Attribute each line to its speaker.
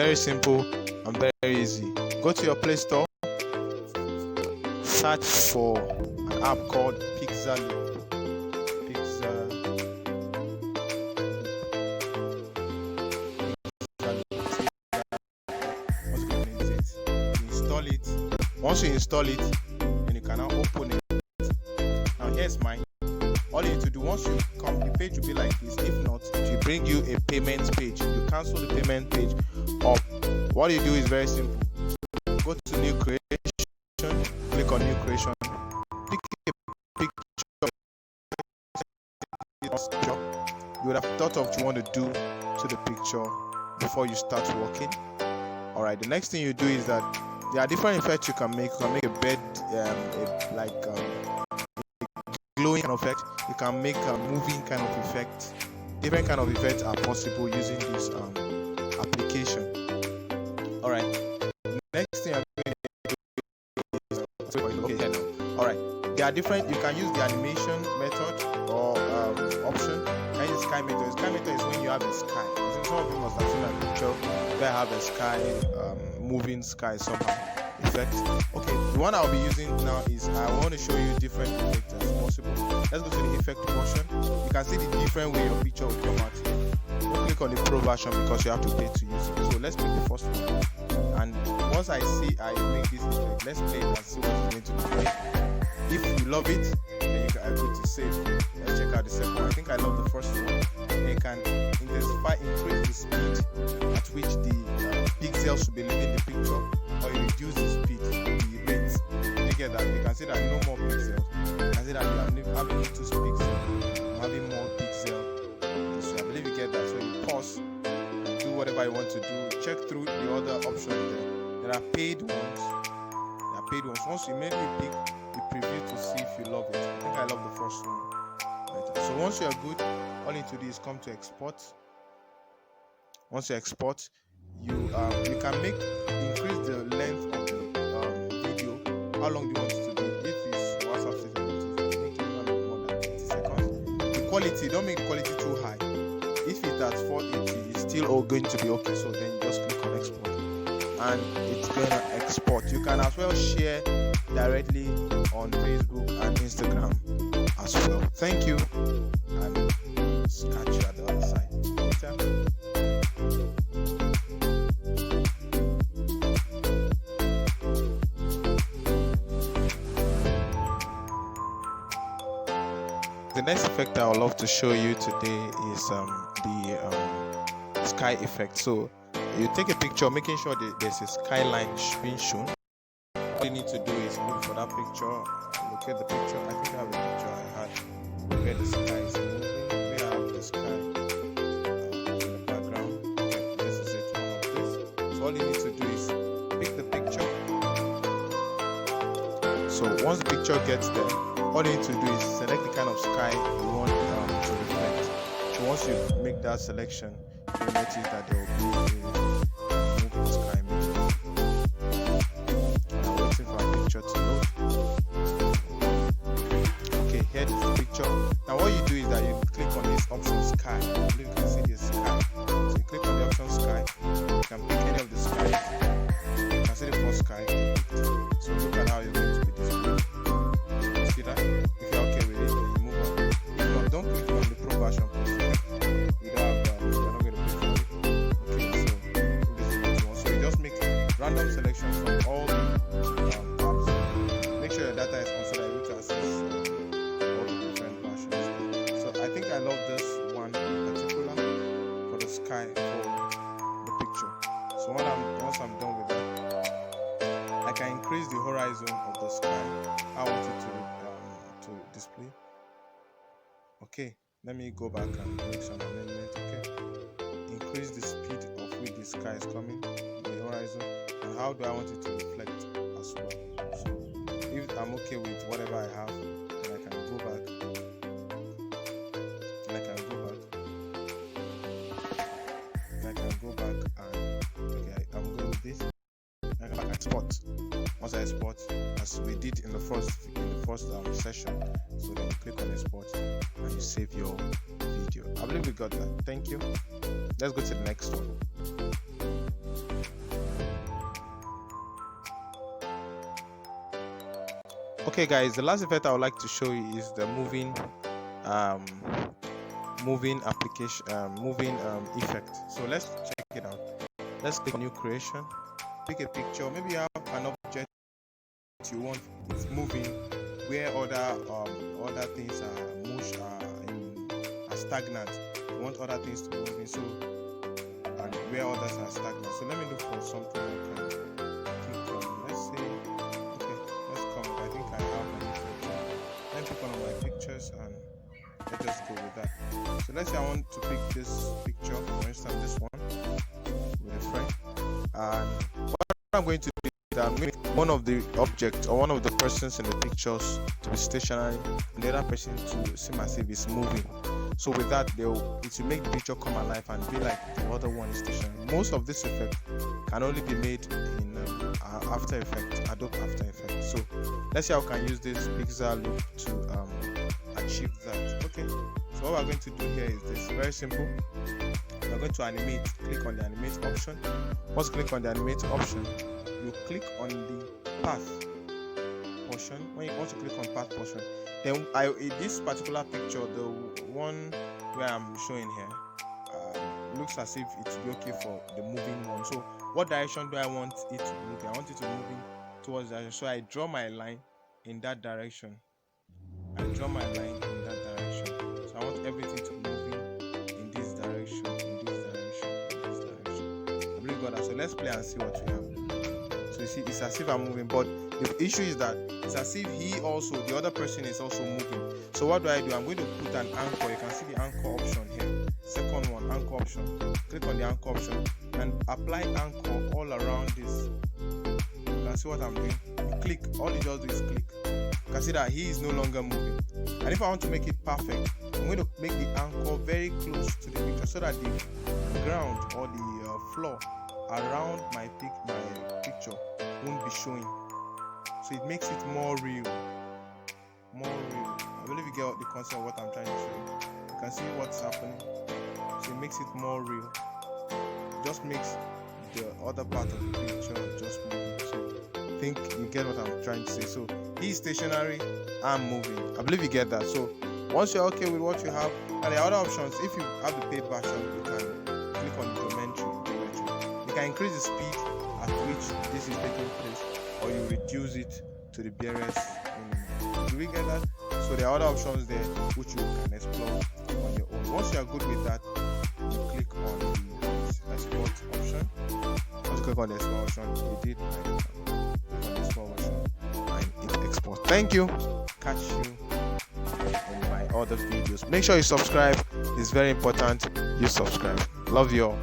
Speaker 1: very simple and very easy. Go to your Play Store, search for an app called Pixel. Once you install it, then you can now open it. Now here's mine. All you need to do, once you come, the page will be like this. If not, it will bring you a payment page. You cancel the payment page up. What you do is very simple. Go to new creation, click on new creation, pick a picture. You would have thought of what you want to do to the picture before you start working. Alright, the next thing you do is that there are different effects you can make. You can make a bed, a glowing kind of effect. You can make a moving kind of effect. Different kind of effects are possible using this application. All right. Next thing I'm going to do is Alright. There are different. You can use the animation method or option. And the sky method. The sky method is when you have a sky. Some of you must have seen a picture where I have a sky, moving sky somehow effect. Okay, the one I'll be using now is I want to show you different effects as possible. Let's go to the effect portion. You can see the different way your picture will come out. Don't click on the pro version because you have to pay to use it. So let's make the first one. And once I see I make this effect, let's play it and see what it's going to be like. If you love it, then you can go to save. Let's check out the second one. I think I love the first one. You can increase the speed at which the pixels should be leaving the picture, or you reduce the speed, the rate. You get that? You can see that no more pixels. You can see that you are having reduced pixels, I'm having more pixels. So I believe you get that. So you pause and do whatever you want to do. Check through the other options there. There are paid ones. Once you immediately pick the preview to see if you love it. I think I love the first one. Right. So once you are good, all you need to do is come to export. Once you export, you can increase the length of the video. How long do you want it to be? If it's WhatsApp statement, make it more than 30 seconds. The quality, don't make the quality too high. If it's at 480, it's still all going to be okay. So then you just click on export, and it's going to export. You can as well share directly on Facebook and Instagram as well. Thank you, and catch you at the other side. The next effect I would love to show you today is the sky effect. So you take a picture, making sure that there's a skyline being shown. All you need to do is look for that picture, look at the picture. I think I have a picture I had where the sky is moving, where I have the sky in the background. Okay, this is it, one of this. So all you need to do is pick the picture. So once the picture gets there, all you need to do is select the kind of sky you want to reflect. So once you make that selection, you'll notice that there will be a moving sky. I'm waiting for a picture to load. Okay, here is the picture. Now what you do is that you click on this option sky. You can see this sky. So you click on the option sky. You can pick any of the skies. You can see the first sky. So look at how it's going to be displayed. See that? If you're okay with it, then you move on. If not, don't click on the pro version. You don't have you're not going to pay for it. Okay, so this is what you want. So you just make random selections from all the apps. Make sure your data is on so that you're able to access all the different versions. So I think I love this one in particular for the sky for the picture. So once I'm done with that, I can increase the horizon of the sky. I want it to display. Okay, let me go back and make some amendment. Okay, increase the speed of which the sky is coming, the horizon, and how do I want it to reflect as well. So if I'm okay with whatever I have, then I can go back. And I'm good with this. I can export. Once I export, as we did in the first session, so then you click on export and you save your video. I believe we got that. Thank you. Let's go to the next one. Okay guys, the last effect I would like to show you is the um moving application moving effect. So let's check it out. Let's click on new creation, pick a picture. Maybe you have an object you want it's moving where other things are stagnant. You want other things to be moving, so and where others are stagnant. So let me look for something I can click on. Let's say, okay, let's come. I think I have my picture. Let me pick one of my pictures and let's just go with that. So let's say I want to pick this picture, for instance this one with a friend, and what I'm going to do is I'm going to make one of the objects or one of the persons in the pictures to be stationary and the other person to seem as if it's moving. So with that, it will make the picture come alive and be like the other one is stationary. Most of this effect can only be made in After Effects, Adobe After Effects. So let's see how we can use this pixel loop to achieve that. Okay, so what we're going to do here is this, very simple. We're going to animate. Click on the animate option. Once you click on the animate option, you click on the path portion. When you want to click on path portion, then in this particular picture, the one where I'm showing here, looks as if it will be okay for the moving one. So what direction do I want it to move? I want it to move towards that. So I draw my line in that direction. I draw my line in that direction. So I want everything to be moving in this direction, in this direction, in this direction. I really got that. So let's play and see what we have. So you see, it's as if I'm moving, but the issue is that it's as if the other person is also moving. So what do? I'm going to put an anchor. You can see the anchor option here. Second one, anchor option. Click on the anchor option and apply anchor all around this. You can see what I'm doing. You click, all you just do is click. You can see that he is no longer moving. And if I want to make it perfect, I'm going to make the anchor very close to the picture so that the ground or the floor around my picture won't be showing. So it makes it more real. I believe you get the concept of what I'm trying to show you. You can see what's happening. So it makes it more real. It just makes the other part of the picture just moving. So I think you get what I'm trying to say. So he's stationary, I'm moving. I believe you get that. So once you're okay with what you have, and the other options, if you have the paid version, you can click on the geometry. You can increase the speed at which this is taking place, or you reduce it to the barest minimum. Do we get that? So there are other options there which you can explore on your own. Once you are good with that, you click on the export option. Once you click on the export option, you did click on the export option and it exports. Thank you. Catch you in my other videos. Make sure you subscribe. It's very important you subscribe. Love you all.